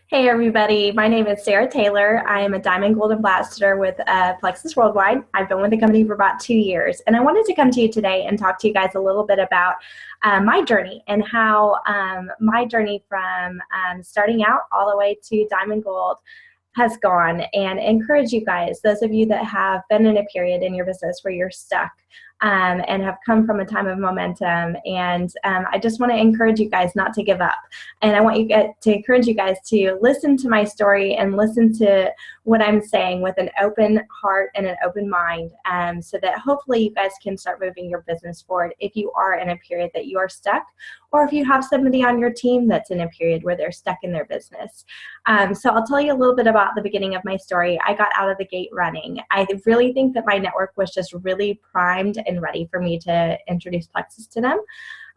Hey everybody, my name is Sarah Taylor. I am a Diamond Gold Ambassador with Plexus Worldwide. I've been with the company for about 2 years, and I wanted to come to you today and talk to you guys a little bit about my journey and how my journey from starting out all the way to Diamond Gold has gone, and encourage you guys, those of you that have been in a period in your business where you're stuck and have come from a time of momentum. And I just want to encourage you guys not to give up. And I want you to encourage you guys to listen to my story and listen to what I'm saying with an open heart and an open mind, so that hopefully you guys can start moving your business forward if you are in a period that you are stuck, or if you have somebody on your team that's in a period where they're stuck in their business. So I'll tell you a little bit about the beginning of my story. I got out of the gate running. I really think that my network was just really primed and ready for me to introduce Plexus to them.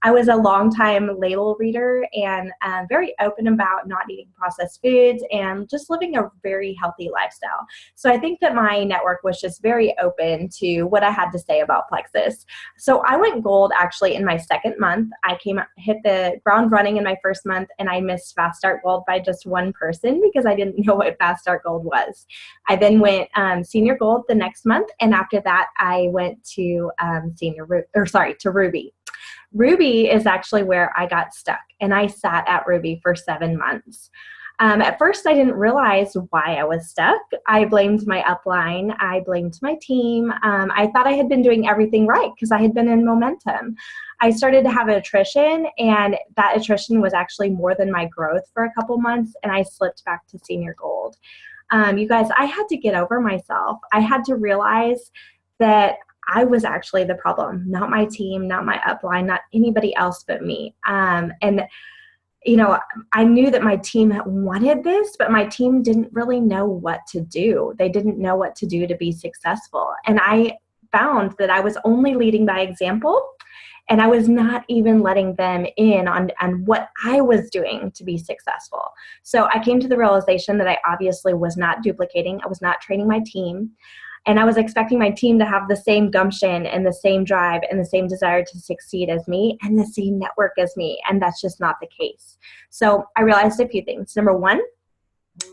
I was a longtime label reader and very open about not eating processed foods and just living a very healthy lifestyle. So I think that my network was just very open to what I had to say about Plexus. So I went gold actually in my second month. I hit the ground running in my first month, and I missed Fast Start Gold by just one person because I didn't know what Fast Start Gold was. I then went senior gold the next month, and after that I went to to Ruby. Ruby is actually where I got stuck, and I sat at Ruby for 7 months. At first, I didn't realize why I was stuck. I blamed my upline. I blamed my team. I thought I had been doing everything right because I had been in momentum. I started to have attrition, and that attrition was actually more than my growth for a couple months, and I slipped back to senior gold. You guys, I had to get over myself. I had to realize that I was actually the problem, not my team, not my upline, not anybody else but me. You know, I knew that my team wanted this, but my team didn't really know what to do. They didn't know what to do to be successful. And I found that I was only leading by example, and I was not even letting them in on what I was doing to be successful. So I came to the realization that I obviously was not duplicating. I was not training my team. And I was expecting my team to have the same gumption and the same drive and the same desire to succeed as me and the same network as me. And that's just not the case. So I realized a few things. Number one,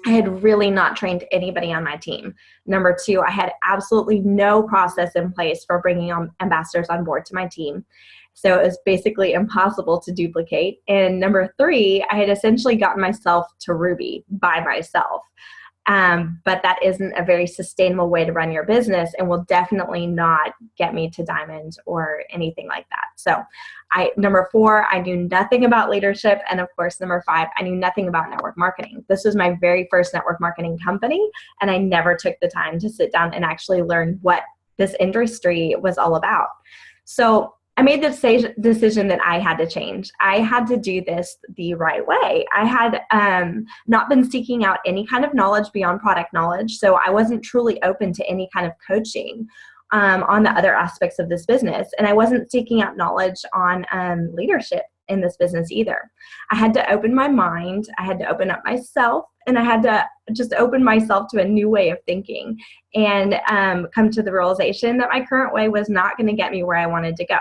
I had really not trained anybody on my team. Number two, I had absolutely no process in place for bringing on ambassadors on board to my team. So it was basically impossible to duplicate. And number three, I had essentially gotten myself to Ruby by myself. But that isn't a very sustainable way to run your business, and will definitely not get me to diamonds or anything like that. So number four, I knew nothing about leadership. And of course, number five, I knew nothing about network marketing. This was my very first network marketing company, and I never took the time to sit down and actually learn what this industry was all about. So I made the decision that I had to change. I had to do this the right way. I had not been seeking out any kind of knowledge beyond product knowledge, so I wasn't truly open to any kind of coaching on the other aspects of this business, and I wasn't seeking out knowledge on leadership in this business either. I had to open my mind, I had to open up myself, and I had to just open myself to a new way of thinking and come to the realization that my current way was not going to get me where I wanted to go.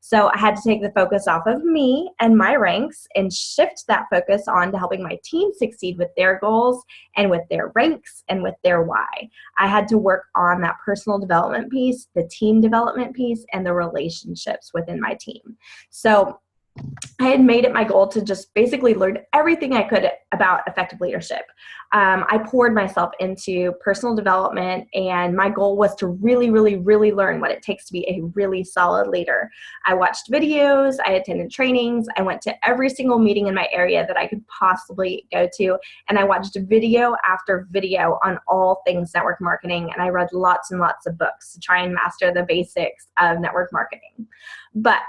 So I had to take the focus off of me and my ranks and shift that focus on to helping my team succeed with their goals and with their ranks and with their why. I had to work on that personal development piece, the team development piece, and the relationships within my team. So I had made it my goal to just basically learn everything I could about effective leadership. I poured myself into personal development, and my goal was to really, really, really learn what it takes to be a really solid leader. I watched videos, I attended trainings, I went to every single meeting in my area that I could possibly go to, and I watched video after video on all things network marketing, and I read lots and lots of books to try and master the basics of network marketing. But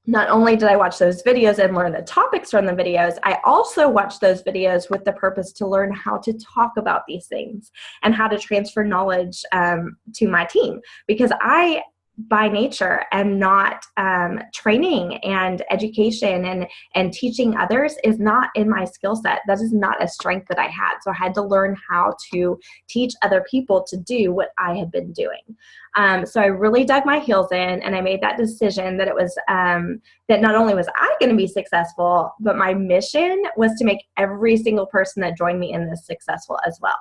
not only did I watch those videos and learn the topics from the videos, I also watched those videos with the purpose to learn how to talk about these things and how to transfer knowledge to my team. Because I by nature am not training and education and teaching others is not in my skill set. That is not a strength that I had. So I had to learn how to teach other people to do what I had been doing. So I really dug my heels in, and I made that decision that it was that not only was I going to be successful, but my mission was to make every single person that joined me in this successful as well.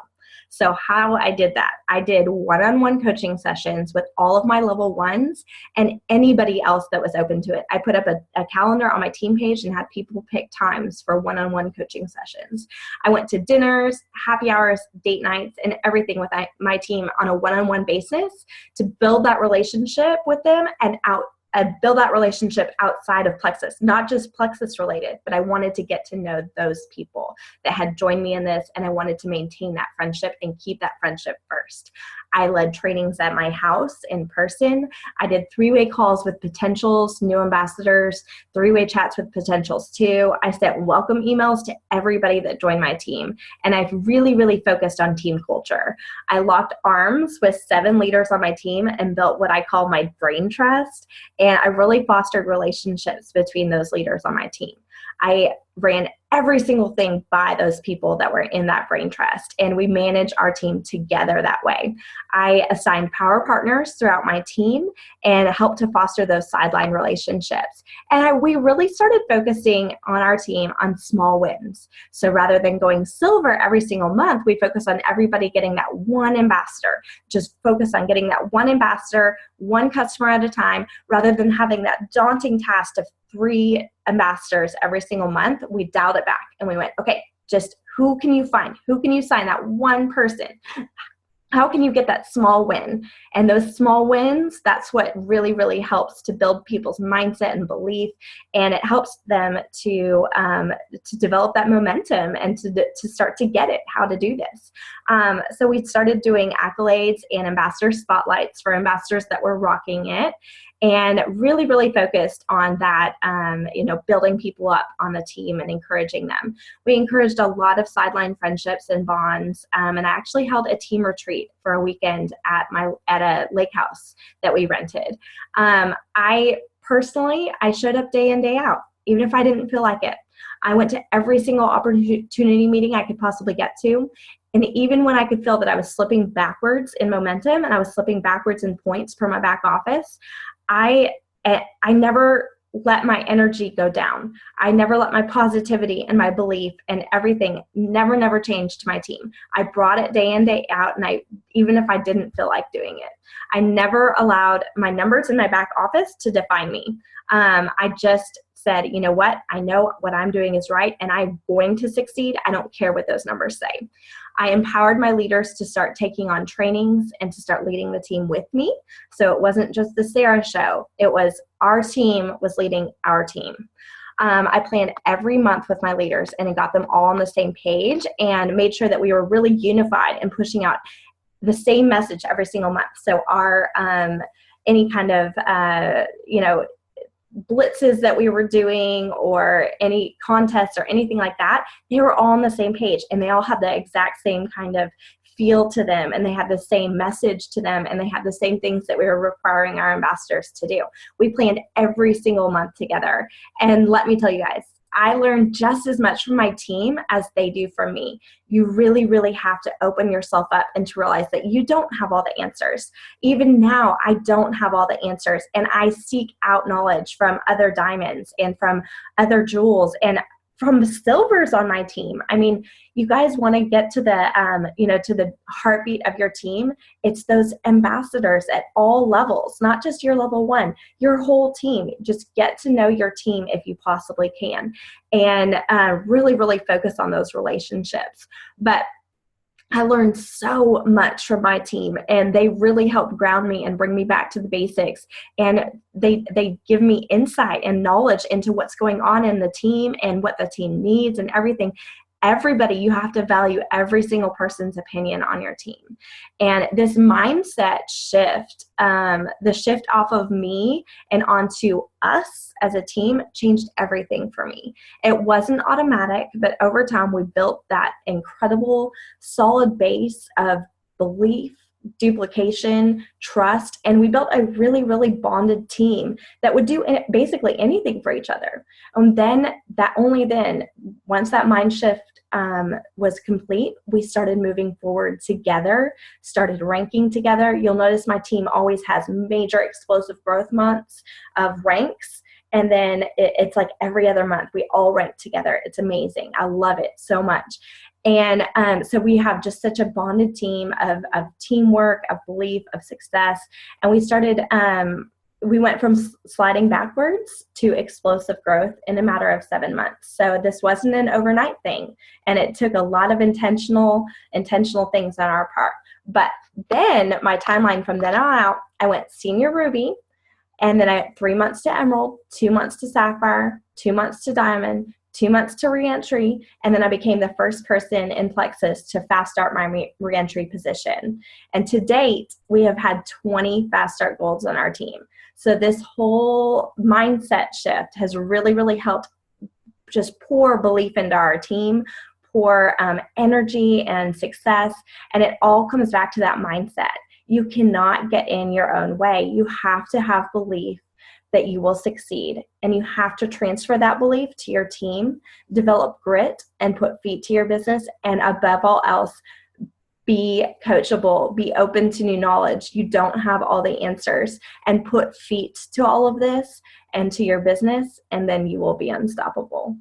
So how I did that, I did one-on-one coaching sessions with all of my level ones and anybody else that was open to it. I put up a calendar on my team page and had people pick times for one-on-one coaching sessions. I went to dinners, happy hours, date nights, and everything with my team on a one-on-one basis to build that relationship with them and build that relationship outside of Plexus, not just Plexus related, but I wanted to get to know those people that had joined me in this, and I wanted to maintain that friendship and keep that friendship first. I led trainings at my house in person. I did 3-way calls with potentials, new ambassadors, 3-way chats with potentials too. I sent welcome emails to everybody that joined my team, and I've really, really focused on team culture. I locked arms with 7 leaders on my team and built what I call my brain trust. And I really fostered relationships between those leaders on my team. I ran every single thing by those people that were in that brain trust, and we managed our team together that way. I assigned power partners throughout my team and helped to foster those sideline relationships. And we really started focusing on our team on small wins. So rather than going silver every single month, we focused on everybody getting that one ambassador. Just focus on getting that one ambassador, one customer at a time, rather than having that daunting task of 3 ambassadors every single month. We dialed it back and we went, okay, just who can you find? Who can you sign? That one person. How can you get that small win? And those small wins, that's what really, really helps to build people's mindset and belief. And it helps them to develop that momentum and to start to get it, how to do this. So we started doing accolades and ambassador spotlights for ambassadors that were rocking it, and really, really focused on that, building people up on the team and encouraging them. We encouraged a lot of sideline friendships and bonds, and I actually held a team retreat for a weekend at a lake house that we rented. I showed up day in, day out, even if I didn't feel like it. I went to every single opportunity meeting I could possibly get to. And even when I could feel that I was slipping backwards in momentum and I was slipping backwards in points for my back office, I never let my energy go down. I never let my positivity and my belief and everything never changed to my team. I brought it day in, day out, and even if I didn't feel like doing it. I never allowed my numbers in my back office to define me. I just said, you know what, I know what I'm doing is right and I'm going to succeed. I don't care what those numbers say. I empowered my leaders to start taking on trainings and to start leading the team with me. So it wasn't just the Sarah show. It was our team was leading our team. I planned every month with my leaders and got them all on the same page and made sure that we were really unified and pushing out the same message every single month. So our any kind of blitzes that we were doing or any contests or anything like that, they were all on the same page and they all had the exact same kind of feel to them, and they had the same message to them, and they had the same things that we were requiring our ambassadors to do. We planned every single month together, and let me tell you guys, I learned just as much from my team as they do from me. You really, really have to open yourself up and to realize that you don't have all the answers. Even now, I don't have all the answers, and I seek out knowledge from other diamonds and from other jewels and from the silvers on my team. I mean, you guys want to get to the, to the heartbeat of your team. It's those ambassadors at all levels, not just your level 1, your whole team. Just get to know your team if you possibly can, and really, really focus on those relationships. But I learned so much from my team, and they really helped ground me and bring me back to the basics. And they give me insight and knowledge into what's going on in the team and what the team needs and everything. Everybody, you have to value every single person's opinion on your team. And this mindset shift, the shift off of me and onto us as a team, changed everything for me. It wasn't automatic, but over time we built that incredible solid base of belief duplication, trust, and we built a really, really bonded team that would do basically anything for each other. And then once that mind shift was complete, we started moving forward together, started ranking together. You'll notice my team always has major explosive growth months of ranks. And then it's like every other month we all rank together. It's amazing. I love it so much. And so we have just such a bonded team of teamwork, of belief, of success. And we went from sliding backwards to explosive growth in a matter of 7 months. So this wasn't an overnight thing. And it took a lot of intentional things on our part. But then my timeline from then on out, I went senior Ruby. And then I had 3 months to Emerald, 2 months to Sapphire, 2 months to Diamond, 2 months to reentry, and then I became the first person in Plexus to fast start my reentry position. And to date, we have had 20 fast start golds on our team. So this whole mindset shift has really, really helped just pour belief into our team, pour energy and success, and it all comes back to that mindset. You cannot get in your own way. You have to have belief that you will succeed, and you have to transfer that belief to your team, develop grit, and put feet to your business, and above all else, be coachable, be open to new knowledge. You don't have all the answers, and put feet to all of this and to your business, and then you will be unstoppable.